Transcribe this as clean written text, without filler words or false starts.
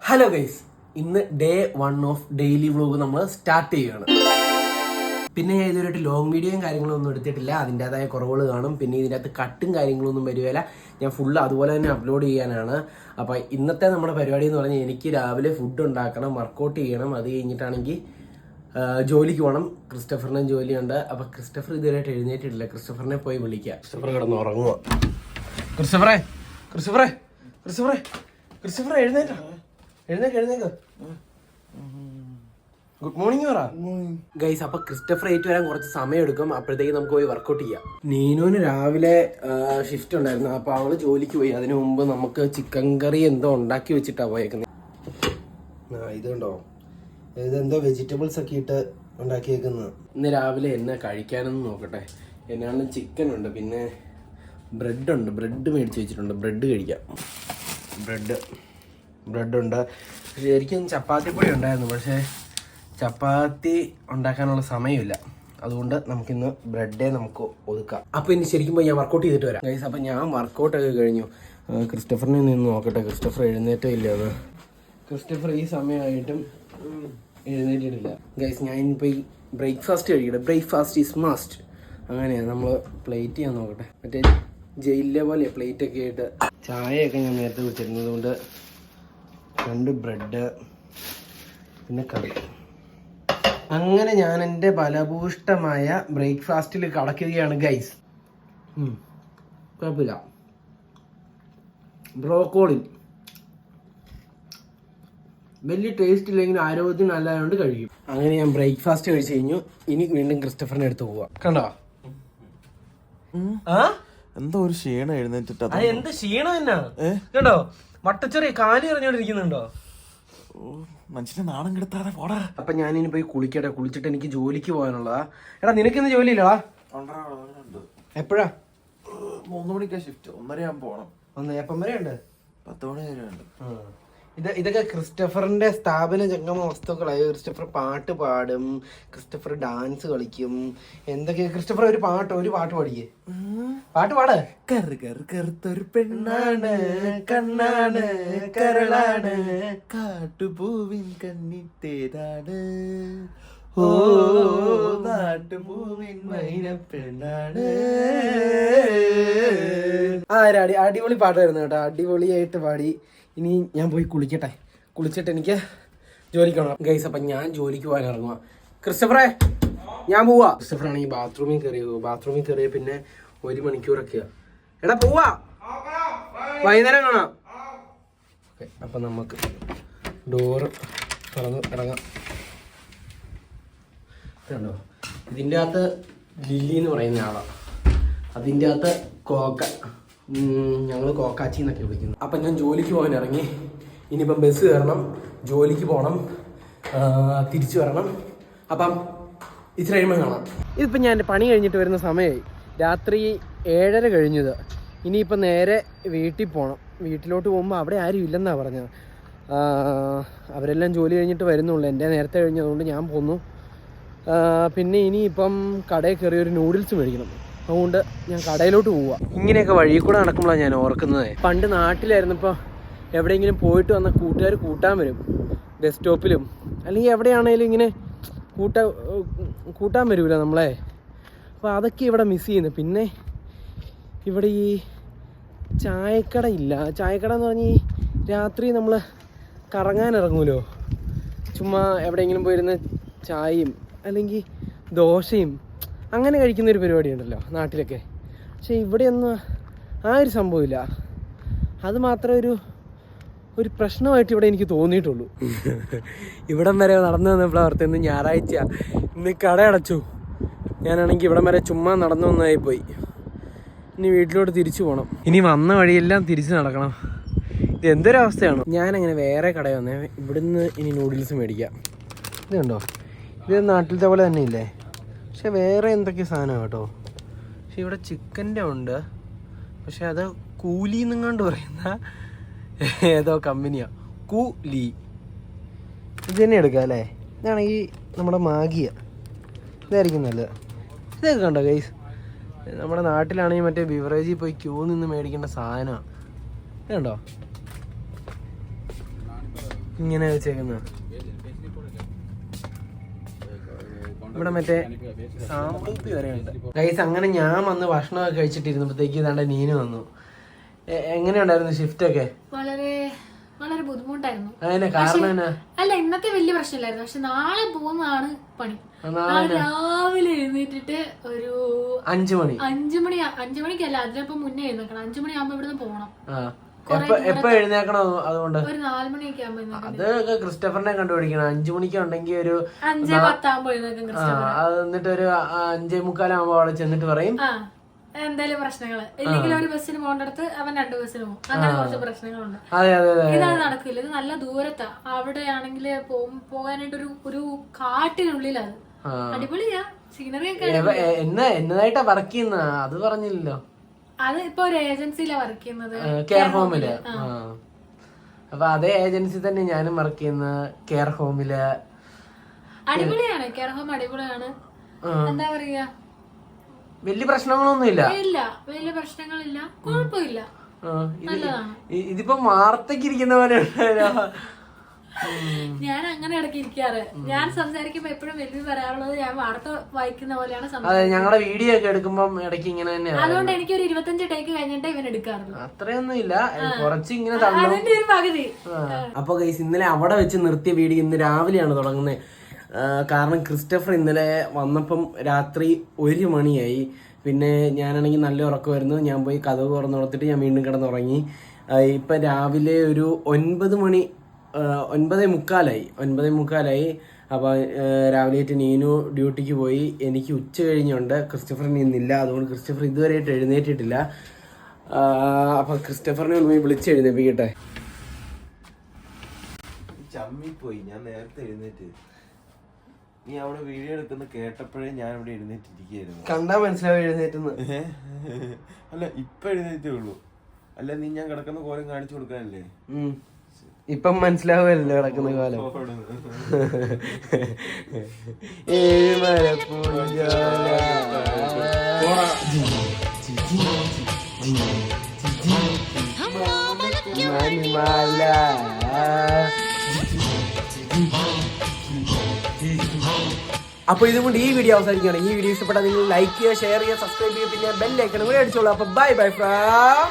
Hello guys, ഇന്ന് day 1 of daily vlog നമ്മൾ start ചെയ്യുകയാണ്. പിന്നെ ഞാൻ ഇതുവരെയായിട്ട് ലോങ് വീഡിയോയും കാര്യങ്ങളും ഒന്നും എടുത്തിട്ടില്ല. അതിൻ്റെതായ കുറവുകൾ കാണും. പിന്നെ ഇതിൻ്റെ അകത്ത് കട്ടും കാര്യങ്ങളൊന്നും വരുകയില്ല. ഞാൻ ഫുള്ള് അതുപോലെ തന്നെ അപ്ലോഡ് ചെയ്യാനാണ്. അപ്പോൾ ഇന്നത്തെ നമ്മുടെ പരിപാടി എന്ന് പറഞ്ഞാൽ എനിക്ക് രാവിലെ ഫുഡ് ഉണ്ടാക്കണം, വർക്കൗട്ട് ചെയ്യണം. അത് കഴിഞ്ഞിട്ടാണെങ്കിൽ ജോലിക്ക് പോകണം. ക്രിസ്റ്റഫറിനും ജോലിയുണ്ട്. അപ്പോൾ ക്രിസ്റ്റഫർ ഇതുവരെയായിട്ട് എഴുന്നേറ്റിട്ടില്ല. ക്രിസ്റ്റഫറിനെ പോയി വിളിക്കുക. ക്രിസ്റ്റഫർ കിടന്ന് ഉറങ്ങുക. ക്രിസ്റ്റഫറെ ക്രിസ്റ്റഫറെ ക്രിസ്റ്റഫറെ ക്രിസ്റ്റഫറെ എഴുന്നേറ്റ എഴുന്നേക്ക്. ഗുഡ് മോർണിംഗ് പറ ഗൈസ്. അപ്പൊ ക്രിസ്റ്റഫർ ഏറ്റു വരാൻ കുറച്ച് സമയം എടുക്കും. അപ്പോഴത്തേക്ക് നമുക്ക് പോയി വർക്കൗട്ട് ചെയ്യാം. നീനുവിന് രാവിലെ ഷിഫ്റ്റ് ഉണ്ടായിരുന്നു. അപ്പൊ അവള് ജോലിക്ക് പോയി. അതിനു മുമ്പ് നമുക്ക് ചിക്കൻ കറി എന്തോ ഉണ്ടാക്കി വെച്ചിട്ടാ പോയേക്കുന്നത്. ഇതുണ്ടോ, ഇതെന്തോ വെജിറ്റബിൾസ് ഒക്കെ ഇട്ട് ഉണ്ടാക്കിയേക്കുന്നത്. ഇന്ന് രാവിലെ എന്നെ കഴിക്കാനെന്ന് നോക്കട്ടെ. എന്നാണ് ചിക്കൻ ഉണ്ട്, പിന്നെ ബ്രെഡ് ഉണ്ട്. ബ്രെഡ് മേടിച്ച് വെച്ചിട്ടുണ്ട്. ബ്രെഡ് കഴിക്കാം. ബ്രെഡുണ്ട്. ശരിക്കും ചപ്പാത്തിപ്പൊടി ഉണ്ടായിരുന്നു, പക്ഷേ ചപ്പാത്തി ഉണ്ടാക്കാനുള്ള സമയമില്ല. അതുകൊണ്ട് നമുക്കിന്ന് ബ്രെഡേ നമുക്ക് ഒതുക്കാം. അപ്പോൾ ഇനി ശരിക്കും പോയി ഞാൻ വർക്കൗട്ട് ചെയ്തിട്ട് വരാം ഗൈസ്. അപ്പോൾ ഞാൻ വർക്കൗട്ടൊക്കെ കഴിഞ്ഞു. ക്രിസ്റ്റഫറിനെ നിന്ന് നോക്കട്ടെ, ക്രിസ്റ്റഫർ എഴുന്നേറ്റോ ഇല്ലയെന്ന്. ക്രിസ്റ്റഫർ ഈ സമയമായിട്ടും എഴുന്നേറ്റിട്ടില്ല ഗൈസ്. ഞാൻ ഇനിയിപ്പോൾ ഈ ബ്രേക്ക്ഫാസ്റ്റ് കഴിക്കട്ടെ. Breakfast is must. അങ്ങനെയാണ് നമ്മൾ പ്ലേറ്റ് ചെയ്യാൻ നോക്കട്ടെ. മറ്റേ ജയിലിലെ പോലെ പ്ലേറ്റൊക്കെ ആയിട്ട്. ചായയൊക്കെ ഞാൻ നേരത്തെ കുടിച്ചിരുന്നത് കൊണ്ട് 2 ബ്രെഡ് പിന്നെ കറി. അങ്ങനെ ഞാൻ എൻ്റെ ഫലഭൂഷ്ടമായ ബ്രേക്ക്ഫാസ്റ്റിൽ കടക്കുകയാണ് ഗൈസ്. കുഴപ്പമില്ല. ബ്രോക്കോളി വലിയ ടേസ്റ്റ് ഇല്ലെങ്കിലും ആരോഗ്യത്തിന് നല്ലതായതുകൊണ്ട് കഴിക്കും. അങ്ങനെ ഞാൻ ബ്രേക്ക്ഫാസ്റ്റ് കഴിച്ച് കഴിഞ്ഞു. ഇനി വീണ്ടും ക്രിസ്റ്റഫറിനെ അടുത്ത് പോവാം. കണ്ടോ എന്തോ ഒരു ക്ഷീണം എഴുന്നേറ്റിട്ട്. അത് എന്ത് ക്ഷീണം എന്നാ കണ്ടോ, വട്ടച്ചെറിയ കാലി എറിഞ്ഞോണ്ടിരിക്കുന്നുണ്ടോ. മനുഷ്യനെ നാണം കെടുത്താതെ പോടാ. അപ്പൊ ഞാനിനി പോയി കുളിക്കട്ടെ. കുളിച്ചിട്ട് എനിക്ക് ജോലിക്ക് പോകാനുള്ളതാ. എടാ നിനക്കിന്ന് ജോലിയില്ലടാ? എപ്പോഴാ? 3 മണിക്കാ ഷിഫ്റ്റ്. 1:30 ആകുമ്പോൾ പോകണം. എപ്പം വരെ ഉണ്ട്? 10 മണി വരെ ഉണ്ട്. ഇതൊക്കെ ക്രിസ്റ്റഫറിന്റെ സ്ഥാപന ജംഗമ വസ്തുക്കളായി. ക്രിസ്റ്റഫർ പാട്ട് പാടും, ക്രിസ്റ്റഫർ ഡാൻസ് കളിക്കും. എന്തൊക്കെ ക്രിസ്റ്റഫർ ഒരു പാട്ട് പാടിയേ. പാട്ട് പാട്. കറുത്തൊരു പെണ്ണാണ്, കണ്ണാണ്, കരളാണ്, കാട്ടുപൂവിൻ കണ്ണിത്തേതാണ്, ഓ നാട്ടുപൂവിൻ മൈന പെണ്ണാണ്. അടിപൊളി പാട്ടായിരുന്നു കേട്ടോ. അടിപൊളിയായിട്ട് പാടി. ഇനി ഞാൻ പോയി കുളിക്കട്ടെ. കുളിച്ചിട്ട് എനിക്ക് ജോലിക്ക് പോകണം ഗൈസ്. അപ്പം ഞാൻ ജോലിക്ക് പോകാൻ ഇറങ്ങുക. ക്രിസ്റ്റഫറെ ഞാൻ പോവാ. ക്രിസ്റ്റഫർ ആണെങ്കിൽ ബാത്റൂമിൽ കയറിയ പിന്നെ 1 മണിക്കൂറൊക്കെയാ. എടാ പോവാ, വൈകുന്നേരം കാണാം. ഓക്കെ, അപ്പം നമുക്ക് ഡോറ് തുറന്ന് ഇറങ്ങാം. കണ്ടോ, ഇതിൻ്റെ അകത്ത് ലില്ലി എന്ന് പറയുന്ന ആളാണ്. അതിൻ്റെ അകത്ത് കോക്ക, ഞങ്ങൾ കോക്കാച്ചി എന്നൊക്കെ വിളിക്കുന്നു. അപ്പം ഞാൻ ജോലിക്ക് പോകാൻ ഇറങ്ങി. ഇനിയിപ്പം ബസ് കയറണം, ജോലിക്ക് പോകണം, തിരിച്ചു വരണം. അപ്പം ഇച്ചിരി കഴിയുമ്പോൾ കാണാം. ഇതിപ്പോൾ ഞാൻ എൻ്റെ പണി കഴിഞ്ഞിട്ട് വരുന്ന സമയമായി. രാത്രി 7:30 കഴിഞ്ഞത്. ഇനിയിപ്പം നേരെ വീട്ടിൽ പോകണം. വീട്ടിലോട്ട് പോകുമ്പോൾ അവിടെ ആരും ഇല്ലെന്നാണ് പറഞ്ഞത്. അവരെല്ലാം ജോലി കഴിഞ്ഞിട്ട് വരുന്നുള്ളൂ. എൻ്റെ നേരത്തെ കഴിഞ്ഞതുകൊണ്ട് ഞാൻ പോന്നു. പിന്നെ ഇനിയിപ്പം കടയിൽ കയറി ഒരു നൂഡിൽസ് മേടിക്കണം. അതുകൊണ്ട് ഞാൻ കടയിലോട്ട് പോവുക. ഇങ്ങനെയൊക്കെ വഴിയിൽ കൂടെ നടക്കുമ്പോഴാണ് ഞാൻ ഓർക്കുന്നത്. പണ്ട് നാട്ടിലായിരുന്നപ്പോൾ എവിടെയെങ്കിലും പോയിട്ട് വന്ന കൂട്ടുകാർ കൂട്ടാൻ വരും, ബസ് സ്റ്റോപ്പിലും അല്ലെങ്കിൽ എവിടെയാണേലും ഇങ്ങനെ കൂട്ടാൻ വരുമല്ലോ നമ്മളെ. അപ്പോൾ അതൊക്കെ ഇവിടെ മിസ് ചെയ്യുന്നു. പിന്നെ ഇവിടെ ഈ ചായക്കട ഇല്ല. ചായക്കട എന്ന് പറഞ്ഞാൽ രാത്രി നമ്മൾ കറങ്ങാൻ ഇറങ്ങുമല്ലോ, ചുമ്മാ എവിടെയെങ്കിലും പോയിരുന്ന ചായയും അല്ലെങ്കിൽ ദോശയും അങ്ങനെ കഴിക്കുന്നൊരു പരിപാടി ഉണ്ടല്ലോ നാട്ടിലൊക്കെ. പക്ഷേ ഇവിടെയൊന്നും ആ ഒരു സംഭവമില്ല. അത് മാത്രമേ ഒരു പ്രശ്നമായിട്ട് ഇവിടെ എനിക്ക് തോന്നിയിട്ടുള്ളൂ. ഇവിടം വരെ നടന്നു വന്നപ്പോൾ ഓർത്ത് ഇന്ന് ഞായറാഴ്ച, ഇന്ന് കട അടച്ചു. ഞാനാണെങ്കിൽ ഇവിടം വരെ ചുമ്മാ നടന്നു വന്നതായിപ്പോയി. ഇനി വീട്ടിലോട്ട് തിരിച്ചു പോകണം. ഇനി വന്ന വഴിയെല്ലാം തിരിച്ച് നടക്കണം. ഇത് എന്തൊരവസ്ഥയാണ്. ഞാനങ്ങനെ വേറെ കട വന്നേ. ഇവിടുന്ന് ഇനി നൂഡിൽസ് മേടിക്കാം. ഇത് കണ്ടോ, ഇത് നാട്ടിലത്തെ പോലെ തന്നെ ഇല്ലേ, പക്ഷെ വേറെ എന്തൊക്കെ സാധനമാണ് കേട്ടോ. പക്ഷെ ഇവിടെ ചിക്കൻ്റെ ഉണ്ട്. പക്ഷെ അത് കൂലി എന്നെങ്ങാണ്ട് പറയുന്ന ഏതോ കമ്പനിയാണ്. കൂലി. ഇത് തന്നെ എടുക്കാം അല്ലേ. ഇതാണെങ്കിൽ നമ്മുടെ മാഗിയ, ഇതായിരിക്കും നല്ലത്. ഇതൊക്കെ കണ്ടോ ഗൈസ്, നമ്മുടെ നാട്ടിലാണെങ്കിൽ മറ്റേ ബിവറേജിൽ പോയി ക്യൂ നിന്ന് മേടിക്കേണ്ട സാധനമാണ്. ഇത് കണ്ടോ, ഇങ്ങനെ വെച്ചേക്കുന്ന. ഇവിടെ മറ്റേ സാമ്പിൾപ്പി വരെ ഉണ്ട് ഗൈസ്. അങ്ങനെ ഞാൻ വന്ന് ഭക്ഷണമൊക്കെ കഴിച്ചിട്ടിരുന്നപ്പോഴത്തേക്ക് ഇതാണ്ട് നീന് വന്നു. എങ്ങനെയുണ്ടായിരുന്നു ഷിഫ്റ്റ് ഒക്കെ? വളരെ വളരെ ബുദ്ധിമുട്ടായിരുന്നു. കാരണം അല്ല, ഇന്നത്തെ വലിയ പ്രശ്നമില്ലായിരുന്നു. പക്ഷെ നാളെ പോകുന്നതാണ് പണി. നാളെ രാവിലെ എഴുന്നേറ്റിട്ട് ഒരു 5 മണി 5 മണിക്കല്ല, അതിനപ്പം മുന്നേ എഴുന്നേക്കണം. 5 മണിയാകുമ്പോ ഇവിടുന്ന് പോകണം. എപ്പോ എഴുന്നേക്കണം? അതുകൊണ്ട് ഒരു 4 മണിയൊക്കെ ആകുമ്പോ അത് ക്രിസ്റ്റഫറിനെ കണ്ടുപിടിക്കണം. 5 മണിക്ക് ഉണ്ടെങ്കിൽ ഒരു 5:10 ആകുമ്പോ എഴുന്നേക്കും. എന്നിട്ട് ഒരു 5:45 ആകുമ്പോ അവിടെ ചെന്നിട്ട് പറയും എന്തായാലും പ്രശ്നങ്ങള്. ഇല്ലെങ്കിൽ ഒരു ബസ്സിന് പോകേണ്ടടുത്ത് അവൻ 2 ബസ്സിന് പോകും. അങ്ങനെ കുറച്ച് പ്രശ്നങ്ങളുണ്ട്. ഇതാണ് നടക്കില്ല. ഇത് നല്ല ദൂരത്താ. അവിടെ ആണെങ്കിൽ പോകാനായിട്ട് ഒരു കാട്ടിനുള്ളിലാണ്. അടിപൊളിയാ. സീനറി ഒക്കെ എന്നതായിട്ടാ വർക്ക് ചെയ്യുന്ന അത് പറഞ്ഞില്ലല്ലോ. അത് ഇപ്പൊ ഒരു ഏജൻസിയിലാ വർക്ക് ചെയ്യുന്നത്, കെയർ ഹോമില്. അപ്പൊ അതേ ഏജൻസി തന്നെ ഞാനും വർക്ക് ചെയ്യുന്ന കെയർ ഹോമില്. അടിപൊളിയാണ് കെയർ ഹോം, അടിപൊളിയാണ്. എന്താ പറയാ, വലിയ പ്രശ്നങ്ങളൊന്നുമില്ല. വലിയ പ്രശ്നങ്ങളില്ല, കുഴപ്പമില്ല, നല്ലതാണ്. ഇതിപ്പോ വാർത്തക്ക് ഇരിക്കുന്ന പോലെ ഞാൻ അങ്ങനെ ഇടയ്ക്ക് ഇരിക്കാറ്. ഞാൻ സംസാരിക്കുമ്പോ എപ്പോഴും വലിയ പറയാറുള്ളത് ഞാൻ വാർത്ത വായിക്കുന്ന പോലെയാണ് അതെ, ഞങ്ങളുടെ വീഡിയോ ഒക്കെ എടുക്കുമ്പോ ഇടയ്ക്ക് ഇങ്ങനെ തന്നെയാണ്. അതുകൊണ്ട് എനിക്ക് ഒരു 25 ടേക്ക് കഴിഞ്ഞിട്ട് ഇവൻ എടുക്കാറുള്ളൂ. അത്രയൊന്നും ഇല്ല, കുറച്ച് ഇങ്ങനെ അതിന്റെ ഒരു പകുതി. അപ്പൊ ഗൈസ്, ഇന്നലെ അവിടെ വെച്ച് നിർത്തിയ വീഡിയോ ഇന്ന് രാവിലെയാണ് തുടങ്ങുന്നത്. കാരണം ക്രിസ്റ്റഫർ ഇന്നലെ വന്നപ്പം രാത്രി 1 മണിയായി. പിന്നെ ഞാനാണെങ്കിൽ നല്ല ഉറക്കമായിരുന്നു. ഞാൻ പോയി കതവ് തുറന്നു കൊടുത്തിട്ട് ഞാൻ വീണ്ടും കിടന്നുറങ്ങി. ഇപ്പം രാവിലെ ഒരു 9:45 അപ്പോൾ രാവിലെ നീനു ഡ്യൂട്ടിക്ക് പോയി. എനിക്ക് ഉച്ച കഴിഞ്ഞുണ്ട്, ക്രിസ്റ്റഫറിന് ഇന്നില്ല. അതുകൊണ്ട് ക്രിസ്റ്റഫർ ഇതുവരെയായിട്ട് എഴുന്നേറ്റിട്ടില്ല. അപ്പം ക്രിസ്റ്റഫറിനെ ഒന്ന് പോയി വിളിച്ച് എഴുന്നേപ്പിക്കട്ടെ. ചമ്മിപ്പോയി, ഞാൻ നേരത്തെ എഴുന്നേറ്റ്. നീ അവിടെ വീഡിയോ എടുക്കുന്ന കേട്ടപ്പോഴേ ഞാൻ ഇവിടെ എഴുന്നേറ്റിരിക്കുകയായിരുന്നു. കണ്ടാ മനസ്സിലാവും എഴുന്നേറ്റെന്ന്. അല്ല, ഇപ്പൊ എഴുന്നേറ്റേ ഉള്ളൂ. അല്ല, നീ ഞാൻ കിടക്കുന്ന കോലം കാണിച്ചു കൊടുക്കാനല്ലേ? ഇപ്പം മനസ്സിലാവുമല്ലോ കിടക്കുന്ന കോലം. അപ്പൊ ഇതുകൊണ്ട് ഈ വീഡിയോ അവസാനിക്കുകയാണ്. ഈ വീഡിയോ ഇഷ്ടപ്പെട്ടാൽ നിങ്ങൾ ലൈക്ക് ചെയ്യുക, ഷെയർ ചെയ്യുക, സബ്സ്ക്രൈബ് ചെയ്യുക, പിന്നെ ബെൽ ഐക്കൺ കൂടെ അടിച്ചോളൂ. അപ്പൊ ബൈ ബൈ ഫ്രം